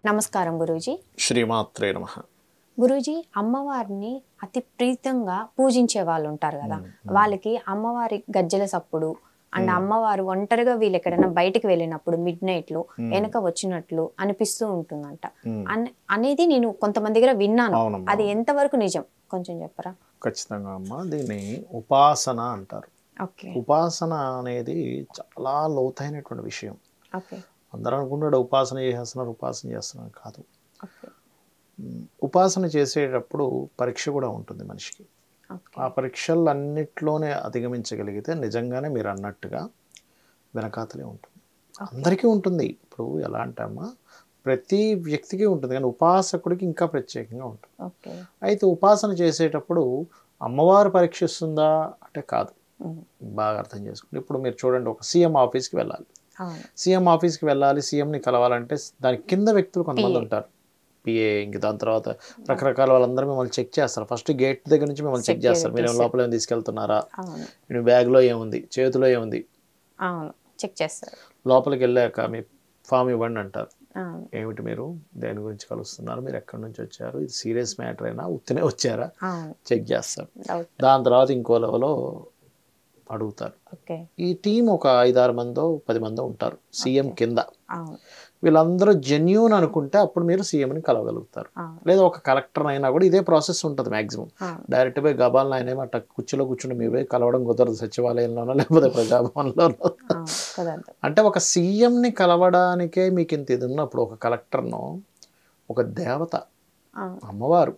నమస్కారం గురూజీ. శ్రీమాత్రే నమః. గురూజీ, అమ్మవారిని అతి ప్రీతంగా పూజించే వాళ్ళు ఉంటారు కదా, వాళ్ళకి అమ్మవారి గజ్జల సప్పుడు అండ్ అమ్మవారు ఒంటరిగా వీళ్ళు ఎక్కడైనా బయటకు వెళ్ళినప్పుడు మిడ్ నైట్ లో వెనక వచ్చినట్లు అనిపిస్తూ ఉంటుందంట అనేది నేను కొంతమంది దగ్గర విన్నాను. అది ఎంతవరకు నిజం కొంచెం చెప్పరా? ఖచ్చితంగా అమ్మ, దీన్ని ఉపాసన అంటారు. ఉపాసన అనేది చాలా లోతైనటువంటి విషయం. అందరూ అనుకుంటాడు ఉపాసన చేస్తున్నారు కాదు. ఉపాసన చేసేటప్పుడు పరీక్ష కూడా ఉంటుంది మనిషికి. ఆ పరీక్షలన్నిట్లోనే అధిగమించగలిగితే నిజంగానే మీరు అన్నట్టుగా వెనకాతలే ఉంటుంది. అందరికీ ఉంటుంది. ఇప్పుడు ఎలా అంటామా, ప్రతి వ్యక్తికి ఉంటుంది, కానీ ఉపాసకుడికి ఇంకా ప్రత్యేకంగా ఉంటుంది. అయితే ఉపాసన చేసేటప్పుడు అమ్మవారు పరీక్షిస్తుందా అంటే కాదు. బాగా అర్థం చేసుకోండి. ఇప్పుడు మీరు చూడండి, ఒక సీఎం ఆఫీస్కి వెళ్ళాలి. సీఎం ఆఫీస్కి వెళ్ళాలి, సీఎంని కలవాలంటే దాని కింద వ్యక్తులు కొంతమంది ఉంటారు, పిఏ, ఇంక దాని తర్వాత రకరకాల వాళ్ళందరూ మిమ్మల్ని చెక్ చేస్తారు. ఫస్ట్ గేట్ దగ్గర నుంచి మిమ్మల్ని చెక్ చేస్తారు. మీరు లోపల ఏమైనా తీసుకెళ్తున్నారా, మీ బ్యాగ్లో ఏముంది, చేతిలో ఏముంది చెక్ చేస్తారు. లోపలికి వెళ్ళాక మీ ఫామ్ ఇవ్వండి అంటారు. ఏమిటి, మీరు దేని గురించి కలుస్తున్నారు, మీరు ఎక్కడి నుంచి వచ్చారు, ఇది సీరియస్ మ్యాటర్ అయినా ఉత్తినే వచ్చారా చెక్ చేస్తారు. దాని తర్వాత ఇంకో లెవెల్లో అడుగుతారు. ఈ టీం ఒక 5-6 మందో 10 మందో ఉంటారు సీఎం కింద. వీళ్ళందరూ జెన్యూన్ అనుకుంటే అప్పుడు మీరు సీఎంని కలవగలుగుతారు. లేదా ఒక కలెక్టర్ అయినా కూడా ఇదే ప్రాసెస్ ఉంటుంది. మ్యాక్సిమం డైరెక్ట్ పోయి గబాలను ఆయన అట్ట కుర్చీలో కూర్చుని మీ పోయి కలవడం కుదరదు, సచివాలయంలోనో లేకపోతే ప్రజాభవన్లోనో. అంటే ఒక సీఎంని కలవడానికే మీకు ఇంత ఇది ఉన్నప్పుడు, ఒక కలెక్టర్ను, ఒక దేవత అమ్మవారు,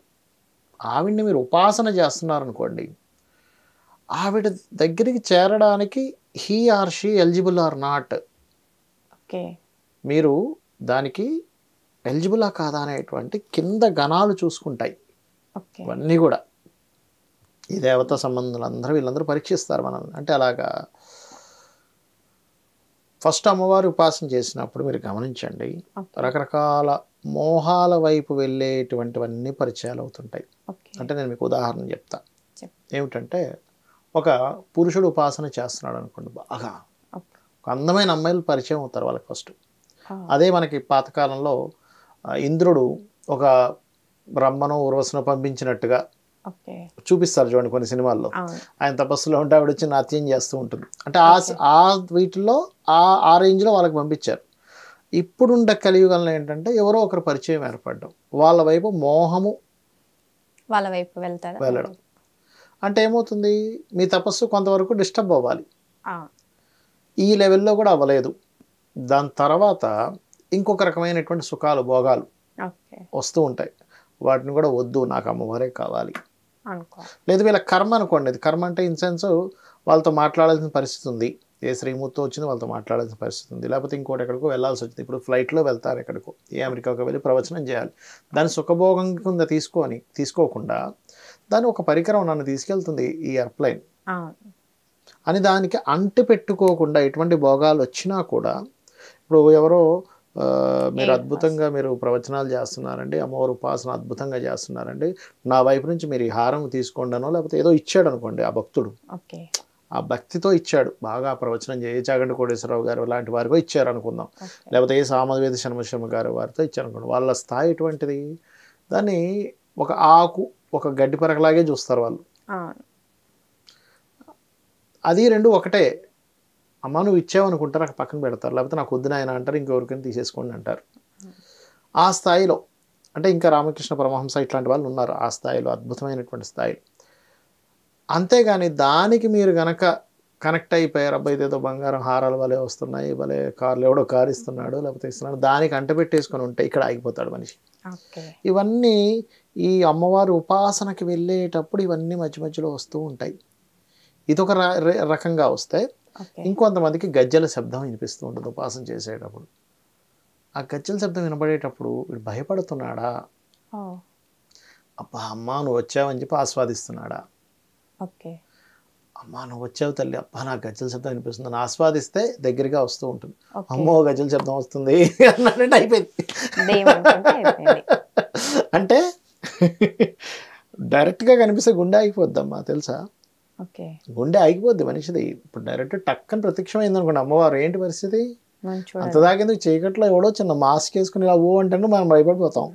ఆవిడ్ని మీరు ఉపాసన చేస్తున్నారు అనుకోండి, ఆవిడ దగ్గరికి చేరడానికి he or she eligible are not, మీరు దానికి ఎలిజిబులా కాదా అనేటువంటి కింద గణాలు చూసుకుంటాయి. ఇవన్నీ కూడా ఈ దేవతా సంబంధులు అందరూ వీళ్ళందరూ పరీక్షిస్తారు మనల్ని. అంటే అలాగా ఫస్ట్ అమ్మవారి ఉపాసన చేసినప్పుడు మీరు గమనించండి, రకరకాల మోహాల వైపు వెళ్ళేటువంటివన్నీ పరిచయాలు అవుతుంటాయి. అంటే నేను మీకు ఉదాహరణ చెప్తా. ఏమిటంటే, ఒక పురుషుడు ఉపాసన చేస్తున్నాడు అనుకోండి, బాగా ఒక అందమైన అమ్మాయిలు పరిచయం అవుతారు వాళ్ళకి ఫస్ట్. అదే మనకి పాతకాలంలో ఇంద్రుడు ఒక బ్రహ్మను ఉర్వశను పంపించినట్టుగా చూపిస్తారు చూడండి కొన్ని సినిమాల్లో. ఆయన తపస్సులో ఉంటే ఆవిడ వచ్చి నాట్యం చేస్తూ ఉంటుంది. అంటే ఆ వీటిల్లో ఆ రేంజ్లో వాళ్ళకి పంపించారు. ఇప్పుడుండే కలియుగంలో ఏంటంటే ఎవరో ఒకరు పరిచయం ఏర్పడడం, వాళ్ళ వైపు మోహము వాళ్ళ వైపు వెళ్ళడం. అంటే ఏమవుతుంది, మీ తపస్సు కొంతవరకు డిస్టర్బ్ అవ్వాలి. ఈ లెవెల్లో కూడా అవ్వలేదు. దాని తర్వాత ఇంకొక రకమైనటువంటి సుఖాలు, భోగాలు వస్తూ ఉంటాయి. వాటిని కూడా వద్దు, నాకు అమ్మవారే కావాలి. లేదు వీళ్ళ కర్మ అనుకోండి. ఇది కర్మ అంటే ఇన్ సెన్స్ వాళ్ళతో మాట్లాడాల్సిన పరిస్థితి ఉంది, ఏ శ్రీమూర్తి వచ్చింది వాళ్ళతో మాట్లాడాల్సిన పరిస్థితి ఉంది, లేకపోతే ఇంకోటి ఎక్కడికో వెళ్ళాల్సి వచ్చింది. ఇప్పుడు ఫ్లైట్లో వెళ్తారు ఎక్కడికో, ఏ అమెరికాకు వెళ్ళి ప్రవచనం చేయాలి. దాని సుఖభోగం కింద తీసుకోకుండా దాని ఒక పరికరం నన్ను తీసుకెళ్తుంది ఈ ఎయిర్ప్లైన్ అని దానికి అంటి పెట్టుకోకుండా ఎటువంటి భోగాలు వచ్చినా కూడా, ఇప్పుడు ఎవరో మీరు అద్భుతంగా మీరు ప్రవచనాలు చేస్తున్నారండి, అమ్మవారు ఉపాసన అద్భుతంగా చేస్తున్నారండి, నా వైపు నుంచి మీరు ఈ హారం తీసుకోండానో లేకపోతే ఏదో ఇచ్చాడు అనుకోండి ఆ భక్తుడు, ఆ భక్తితో ఇచ్చాడు, బాగా ప్రవచనం చాగంటి కోటేశ్వరరావు గారు లాంటి వారికో ఇచ్చారు అనుకుందాం, లేకపోతే ఏ సామవేద శర్మ గారు వారితో ఇచ్చారు అనుకోండి. వాళ్ళ స్థాయి ఎటువంటిది, దాన్ని ఒక ఆకు, ఒక గడ్డి పరకలాగే చూస్తారు వాళ్ళు. అది రెండు ఒకటే. అమ్మ నువ్వు ఇచ్చావనుకుంటారు, అక్కడ పక్కన పెడతారు, లేకపోతే నాకు వద్దున ఆయన అంటారు, ఇంకెవరికైనా తీసేసుకోండి అంటారు. ఆ స్థాయిలో అంటే ఇంకా రామకృష్ణ పరమహంస ఇట్లాంటి వాళ్ళు ఉన్నారు ఆ స్థాయిలో, అద్భుతమైనటువంటి స్థాయిలో. అంతేగాని దానికి మీరు గనక కనెక్ట్ అయిపోయారు, అబ్బాయి ఇదేదో బంగారం హారాలు వలె వస్తున్నాయి, భలే కార్లు ఎవడో కారు ఇస్తున్నాడు లేకపోతే ఇస్తున్నాడు, దానికి అంటపెట్టేసుకొని ఉంటే ఇక్కడ ఆగిపోతాడు మనిషి. ఇవన్నీ ఈ అమ్మవారి ఉపాసనకి వెళ్ళేటప్పుడు ఇవన్నీ మధ్య మధ్యలో వస్తూ ఉంటాయి. ఇదొక రకంగా వస్తే, ఇంకొంతమందికి గజ్జల శబ్దం వినిపిస్తూ ఉంటుంది ఉపాసన చేసేటప్పుడు. ఆ గజ్జల శబ్దం వినపడేటప్పుడు వీడు భయపడుతున్నాడా, అబ్బా అమ్మా నువ్వు వచ్చావని చెప్పి ఆస్వాదిస్తున్నాడా, అమ్మా నువ్వు వచ్చావు తల్లి, అబ్బా నాకు గజ్జల శబ్దం వినిపిస్తుంది అని ఆస్వాదిస్తే దగ్గరగా వస్తూ ఉంటుంది. అమ్మో గజ్జల శబ్దం వస్తుంది అన్నాడంటే అయిపోయింది. అంటే డైరెక్ట్గా కనిపిస్తే గుండె ఆగిపోద్దమ్మా, తెలుసా? గుండె ఆగిపోద్ది మనిషిది. ఇప్పుడు డైరెక్ట్ టక్కని ప్రత్యక్షమైంది అనుకోండి అమ్మవారు, ఏంటి పరిస్థితి? అంత దాకేందుకు చీకట్లో ఎవడో చిన్న మాస్క్ వేసుకుని ఇలా ఓ అంటే మనం భయపడిపోతాం.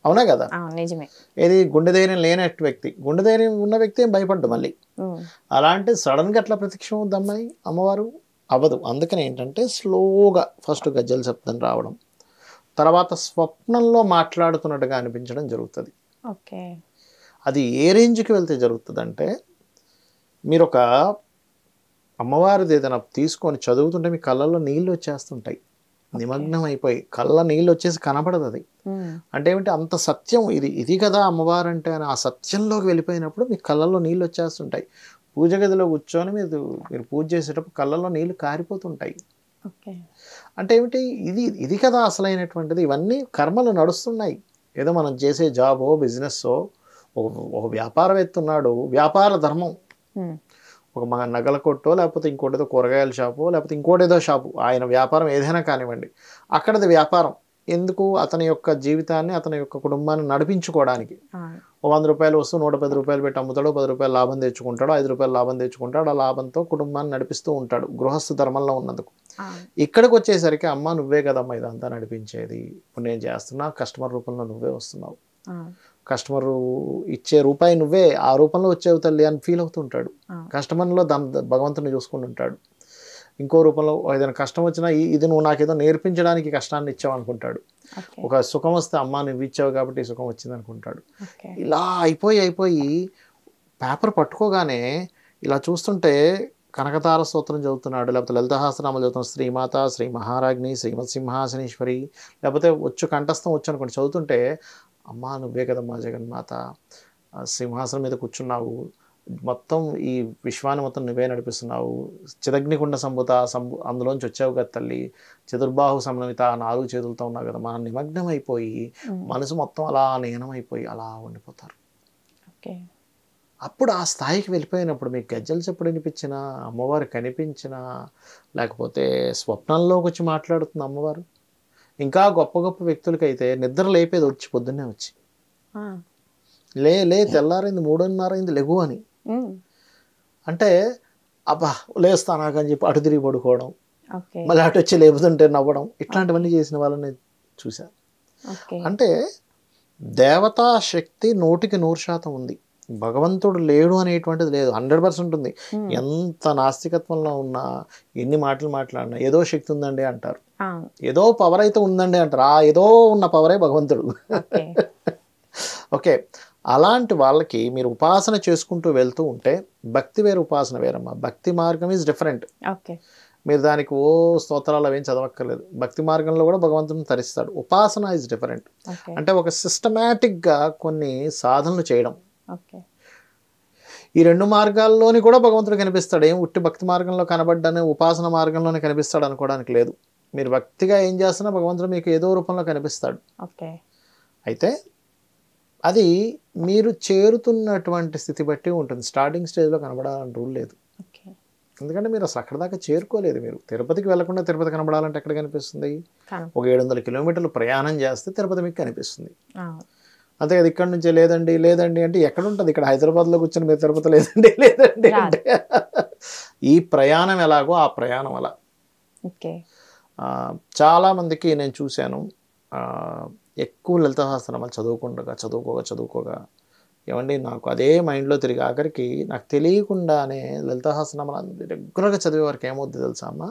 అవునా కదా? నిజమే. ఏది గుండె ధైర్యం లేని వ్యక్తి, గుండె ధైర్యం ఉన్న వ్యక్తి ఏం భయపడ్డు మళ్ళీ. అలాంటి సడన్గా అట్లా ప్రత్యక్షం అవుద్ది అమ్మాయి అమ్మవారు అవ్వదు. అందుకని ఏంటంటే స్లోగా ఫస్ట్ గజ్జల శబ్దం రావడం, తర్వాత స్వప్నంలో మాట్లాడుతున్నట్టుగా అనిపించడం జరుగుతుంది. ఓకే. అది ఏ రేంజ్కి వెళ్తే జరుగుతుంది అంటే, మీరు ఒక అమ్మవారిది ఏదైనా తీసుకొని చదువుతుంటే మీ కళ్ళల్లో నీళ్ళు వచ్చేస్తుంటాయి, నిమగ్నం అయిపోయి కళ్ళ నీళ్ళు వచ్చేసి కనపడదు. అది అంటే ఏమిటి, అంత సత్యం ఇది కదా అమ్మవారు అంటే అని ఆ సత్యంలోకి వెళ్ళిపోయినప్పుడు మీ కళ్ళల్లో నీళ్ళు వచ్చేస్తుంటాయి. పూజ గదిలో కూర్చొని మీరు పూజ చేసేటప్పుడు కళ్ళల్లో నీళ్ళు కారిపోతుంటాయి. అంటే ఏమిటి, ఇది కదా అసలైనటువంటిది. ఇవన్నీ కర్మలు నడుస్తున్నాయి. ఏదో మనం చేసే జాబో బిజినెస్సో, ఒక వ్యాపారవేత్త ఉన్నాడు, వ్యాపార ధర్మం, ఒక మన నగల కొట్టో లేకపోతే ఇంకోటిదో కూరగాయల షాపు లేకపోతే ఇంకోటేదో షాపు, ఆయన వ్యాపారం ఏదైనా కానివ్వండి, అక్కడది వ్యాపారం ఎందుకు, అతని యొక్క జీవితాన్ని అతని యొక్క కుటుంబాన్ని నడిపించుకోవడానికి. ఓ 100 రూపాయలు వస్తూ 110 రూపాయలు పెట్టి అమ్ముతాడు, 10 రూపాయలు లాభం తెచ్చుకుంటాడు, 5 రూపాయలు లాభం తెచ్చుకుంటాడు. ఆ లాభంతో కుటుంబాన్ని నడిపిస్తూ ఉంటాడు గృహస్థ ధర్మంలో ఉన్నందుకు. ఇక్కడికి వచ్చేసరికి అమ్మ నువ్వే కదమ్మా ఇదంతా నడిపించేది, ఇప్పుడు నేను చేస్తున్నా, కస్టమర్ రూపంలో నువ్వే వస్తున్నావు, కస్టమర్ ఇచ్చే రూపాయి నువ్వే, ఆ రూపంలో వచ్చేవి తల్లి అని ఫీల్ అవుతుంటాడు. కస్టమర్లో భగవంతుని చూసుకుని ఉంటాడు. ఇంకో రూపంలో ఏదైనా కష్టం వచ్చినా ఇది నువ్వు నాకేదో నేర్పించడానికి కష్టాన్ని ఇచ్చావు అనుకుంటాడు. ఒక సుఖం వస్తే అమ్మ నువ్వు ఇచ్చావు కాబట్టి సుఖం వచ్చింది అనుకుంటాడు. ఇలా అయిపోయి పేపర్ పట్టుకోగానే ఇలా చూస్తుంటే కనకతార స్తోత్రం చదువుతున్నాడు, లేకపోతే లలిత సహస్రనామాలు చదువుతున్నాడు, శ్రీమాత, శ్రీ మహారాజ్ని, శ్రీమత్ సింహాసనేశ్వరి, లేకపోతే కণ্ఠస్థం వచ్చు అనుకోండి, చదువుతుంటే అమ్మ నువ్వే కదమ్మా జగన్మాత, సింహాసనం మీద కూర్చున్నావు, మొత్తం ఈ విశ్వాన్ని మొత్తం నువ్వే నడిపిస్తున్నావు, చిదగ్నికుండ సంభూత అందులోంచి వచ్చావు కదా తల్లి, చతుర్బాహు సమన్విత 4 చేతులతో ఉన్నావు కదా, మనం నిమగ్నం అయిపోయి మనసు మొత్తం అలా లీనమైపోయి అలా ఉండిపోతారు. అప్పుడు ఆ స్థాయికి వెళ్ళిపోయినప్పుడు మీకు గజ్జలు చెప్పుడు వినిపించినా, అమ్మవారు కనిపించినా, లేకపోతే స్వప్నంలోకి వచ్చి మాట్లాడుతుంది అమ్మవారు. ఇంకా గొప్ప గొప్ప వ్యక్తులకైతే నిద్ర లేపేది వచ్చి పొద్దున్నే వచ్చి లే తెల్లారైంది 3:30 అయింది లెగు అని అంటే అబ్బా లేస్తానాకని చెప్పి అటు తిరిగి పడుకోవడం, మళ్ళీ అటు వచ్చి లేపుతుంటే నవ్వడం, ఇట్లాంటివన్నీ చేసిన వాళ్ళని చూశాను. అంటే దేవతా శక్తి 100% ఉంది, భగవంతుడు లేడు అనేటువంటిది లేదు, 100% ఉంది. ఎంత నాస్తికత్వంలో ఉన్నా, ఎన్ని మాటలు మాట్లాడినా ఏదో శక్తి ఉందండి అంటారు, ఏదో పవర్ అయితే ఉందండి అంటారు. ఆ ఏదో ఉన్న పవరే భగవంతుడు. ఓకే, అలాంటి వాళ్ళకి మీరు ఉపాసన చేసుకుంటూ వెళ్తూ ఉంటే, భక్తి వేరు ఉపాసన వేరమ్మా. భక్తి మార్గం ఈజ్ డిఫరెంట్. మీరు దానికి స్తోత్రాలు అవేం చదవక్కర్లేదు, భక్తి మార్గంలో కూడా భగవంతుని తరిస్తాడు. ఉపాసన ఈజ్ డిఫరెంట్. అంటే ఒక సిస్టమేటిక్గా కొన్ని సాధనలు చేయడం. ఈ 2 మార్గాల్లోని కూడా భగవంతుడు కనిపిస్తాడు. ఏం ఉట్టి భక్తి మార్గంలో కనబడ్డానే ఉపాసన మార్గంలోనే కనిపిస్తాడు అనుకోవడానికి లేదు. మీరు భక్తిగా ఏం చేస్తున్నా భగవంతుడు మీకు ఏదో రూపంలో కనిపిస్తాడు. అయితే అది మీరు చేరుతున్నటువంటి స్థితి బట్టి ఉంటుంది. స్టార్టింగ్ స్టేజ్లో కనబడాలని రూల్ లేదు. ఎందుకంటే మీరు అసలు అక్కడ దాకా చేరుకోలేదు. మీరు తిరుపతికి వెళ్లకుండా తిరుపతి కనబడాలంటే ఎక్కడ కనిపిస్తుంది? ఒక 700 కిలోమీటర్లు ప్రయాణం చేస్తే తిరుపతి మీకు కనిపిస్తుంది. అంతే కదా. ఇక్కడ నుంచే లేదండి అంటే ఎక్కడ ఉంటుంది? ఇక్కడ హైదరాబాద్లో కూర్చొని మీరు తిరుపతి లేదండి అంటే ఈ ప్రయాణం ఎలాగో ఆ ప్రయాణం అలా. చాలామందికి నేను చూశాను, ఎక్కువ లలిత సహస్రనామాలు చదువుకోగా ఏమండి నాకు అదే మైండ్లో తిరిగి ఆఖరికి నాకు తెలియకుండానే లలిత సహస్రనామాలు రెగ్యులర్గా చదివే వారికి ఏమవుద్ది తెలుసా అమ్మ,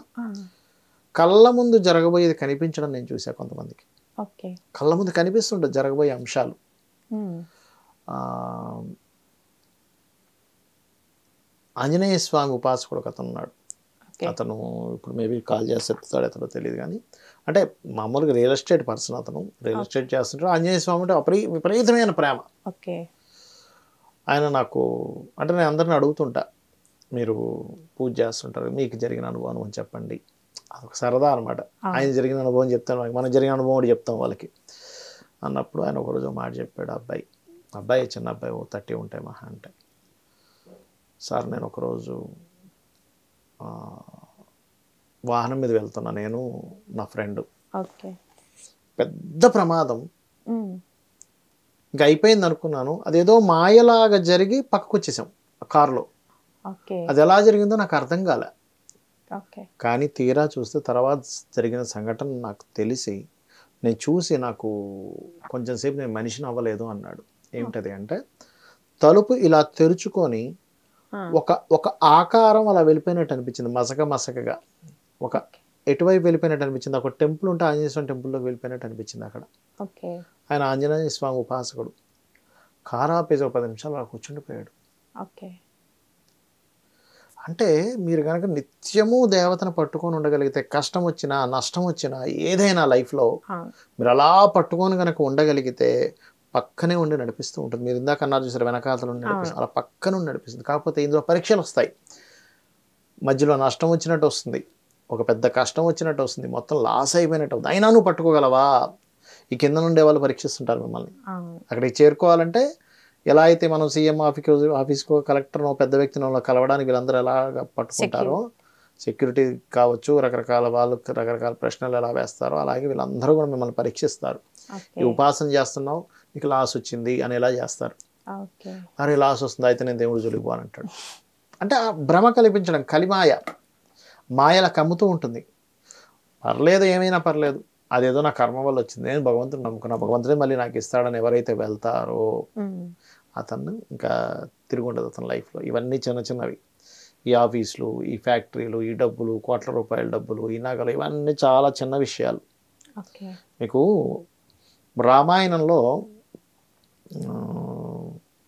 కళ్ళ ముందు జరగబోయేది కనిపించడం నేను చూసా. కొంతమందికి కళ్ళ ముందు కనిపిస్తుంటుంది జరగబోయే అంశాలు. ఆంజనేయ స్వామి ఉపాసకుడు అతను ఉన్నాడు. అతను ఇప్పుడు మేబీ కాల్ చేసి చెప్తాడు అతను తెలియదు కానీ, అంటే మామూలుగా రియల్ ఎస్టేట్ పర్సన్. అతను రియల్ ఎస్టేట్ చేస్తుంటాడు. ఆంజనేయ స్వామి అంటే విపరీతమైన ప్రేమ. ఆయన నాకు అంటే నేను అందరిని అడుగుతుంటా, మీరు పూజ చేస్తుంటారు, మీకు జరిగిన అనుభవం అని చెప్పండి. అదొక సరదా అనమాట. ఆయన జరిగిన అనుభవం చెప్తాను, మనం జరిగిన అనుభవం కూడా చెప్తాం వాళ్ళకి అన్నప్పుడు ఆయన ఒకరోజు మాట చెప్పాడు. అబ్బాయి చిన్న అబ్బాయి 30 ఉంటాయి మహా అంటే, సార్ నేను ఒకరోజు వాహనం మీద వెళ్తున్నా, నేను నా ఫ్రెండ్, పెద్ద ప్రమాదం, ఇంకా అయిపోయింది అనుకున్నాను. అదేదో మాయలాగా జరిగి పక్కకు వచ్చేసాం కారులో. అది ఎలా జరిగిందో నాకు అర్థం కాలే. ఓకే. కానీ తీరా చూస్తే తర్వాత జరిగిన సంఘటన నాకు తెలిసి నేను చూసి నాకు కొంచెం సేపు నేను మనిషిని అవ్వలేదు అన్నాడు. ఏమిటది అంటే తలుపు ఇలా తెరుచుకొని ఒక ఒక ఆకారం అలా వెళ్ళిపోయినట్టు అనిపించింది, మసకగా. ఒక ఎటువైపు వెళ్ళిపోయినట్టు అనిపించింది, ఒక టెంపుల్ ఉంటే ఆంజనేయ స్వామి టెంపుల్లోకి వెళ్ళిపోయినట్టు అనిపించింది అక్కడ. ఆయన ఆంజనేయ స్వామి ఉపాసకుడు. కారాపేసి ఒక 10 నిమిషాలు అలా కూర్చుండిపోయాడు. అంటే మీరు కనుక నిత్యము దేవతను పట్టుకొని ఉండగలిగితే, కష్టం వచ్చినా నష్టం వచ్చినా ఏదైనా లైఫ్లో మీరు అలా పట్టుకొని కనుక ఉండగలిగితే పక్కనే ఉండి నడిపిస్తూ ఉంటుంది. మీరు ఇందాక అన్నారు చూసారు, వెనకాతలు నడిపిస్తుంది, అలా పక్కన ఉండి నడిపిస్తుంది. కాకపోతే ఇందులో పరీక్షలు వస్తాయి, మధ్యలో నష్టం వచ్చినట్టు వస్తుంది, ఒక పెద్ద కష్టం వచ్చినట్టు వస్తుంది, మొత్తం లాస్ అయిపోయినట్టు అవుతుంది. అయినా నువ్వు పట్టుకోగలవా? ఈ కింద నుండే వాళ్ళు పరీక్షిస్తుంటారు మిమ్మల్ని. అక్కడికి చేరుకోవాలంటే ఎలా అయితే మనం సీఎం ఆఫీస్కో కలెక్టర్నో పెద్ద వ్యక్తినో కలవడానికి వీళ్ళందరూ ఎలాగ పట్టుకుంటారో, సెక్యూరిటీ కావచ్చు, రకరకాల వాళ్ళు రకరకాల ప్రశ్నలు ఎలా వేస్తారో అలాగే వీళ్ళందరూ కూడా మిమ్మల్ని పరీక్షిస్తారు. ఈ ఉపాసన చేస్తున్నావు, నీకు లాస్ వచ్చింది అని ఎలా చేస్తారు. అరే లాస్ వస్తుంది అయితే నేను దేవుడు జోలికి పోనంటాడు. అంటే ఆ భ్రమ కల్పించడం, కలిమాయ, మాయల కమ్ముతూ ఉంటుంది. పర్లేదు, ఏమైనా పర్లేదు, అదేదో నా కర్మ వల్ల వచ్చింది, నేను భగవంతుడు నమ్ముకున్నా, భగవంతుడే మళ్ళీ నాకు ఇస్తాడని ఎవరైతే వెళ్తారో అతను ఇంకా తిరుగుండదు అతని లైఫ్లో. ఇవన్నీ చిన్న చిన్నవి, ఈ ఆఫీసులు, ఈ ఫ్యాక్టరీలు, ఈ డబ్బులు, కోట్ల రూపాయల డబ్బులు, ఈ నగలు, ఇవన్నీ చాలా చిన్న విషయాలు. మీకు రామాయణంలో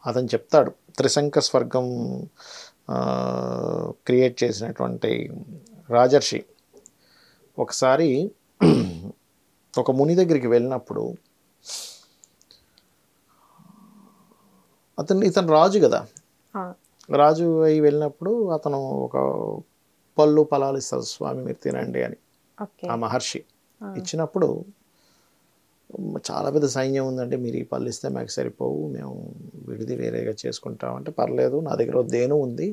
అతను చెప్తాడు, త్రిశంక స్వర్గం క్రియేట్ చేసినటువంటి రాజర్షి ఒకసారి ఒక ముని దగ్గరికి వెళ్ళినప్పుడు, ఇతను రాజు కదా, రాజు అయి వెళ్ళినప్పుడు అతను ఒక పళ్ళు ఫలాలు ఇస్తారు, స్వామి మీరు తినండి అని. ఆ మహర్షి ఇచ్చినప్పుడు, చాలా పెద్ద సైన్యం ఉందంటే మీరు ఈ పళ్ళు ఇస్తే మాకు సరిపోవు, మేము విడిది వేరేగా చేసుకుంటామంటే, పర్లేదు నా దగ్గర దేను ఉంది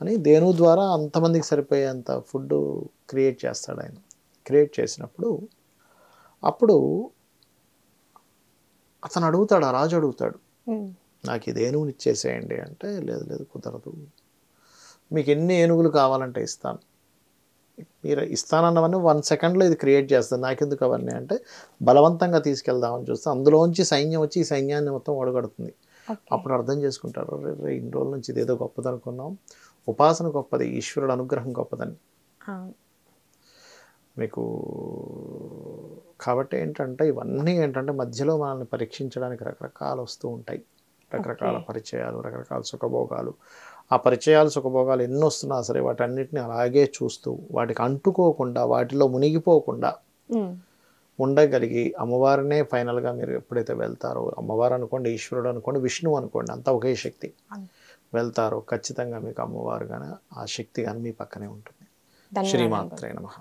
అని దేను ద్వారా అంతమందికి సరిపోయేంత ఫుడ్ క్రియేట్ చేస్తాడు ఆయన. క్రియేట్ చేసినప్పుడు అప్పుడు అతను అడుగుతాడు, ఆ రాజు అడుగుతాడు, నాకు ఇది ఏనుగుని ఇచ్చేసేయండి అంటే, లేదు లేదు కుదరదు, మీకు ఎన్ని ఏనుగులు కావాలంటే ఇస్తాను, మీరు ఇస్తానన్నవన్నీ 1 సెకండ్లో ఇది క్రియేట్ చేస్తాను, నాకెందుకు అవన్నీ అంటే బలవంతంగా తీసుకెళ్దామని చూస్తే అందులోంచి సైన్యం వచ్చి ఈ సైన్యాన్ని మొత్తం ఓడగడుతుంది. అప్పుడు అర్థం చేసుకుంటారు, రే ఇన్ని రోజుల నుంచి ఇదేదో గొప్పది అనుకున్నాం, ఉపాసన గొప్పది, ఈశ్వరుడు అనుగ్రహం గొప్పదని మీకు. కాబట్టి ఏంటంటే ఇవన్నీ ఏంటంటే మధ్యలో మనల్ని పరీక్షించడానికి రకరకాలు వస్తూ ఉంటాయి, రకరకాల పరిచయాలు, రకరకాల సుఖభోగాలు. ఆ పరిచయాలు సుఖభోగాలు ఎన్ని వస్తున్నా సరే వాటన్నిటిని అలాగే చూస్తూ వాటికి అంటుకోకుండా, వాటిలో మునిగిపోకుండా ఉండగలిగి అమ్మవారినే ఫైనల్గా మీరు ఎప్పుడైతే వెళ్తారో, అమ్మవారు అనుకోండి, ఈశ్వరుడు అనుకోండి, విష్ణువు అనుకోండి, అంతా ఒకే శక్తి, వెళ్తారో ఖచ్చితంగా మీకు అమ్మవారు కానీ ఆ శక్తి కానీ మీ పక్కనే ఉంటుంది. శ్రీమాత్రే నమః.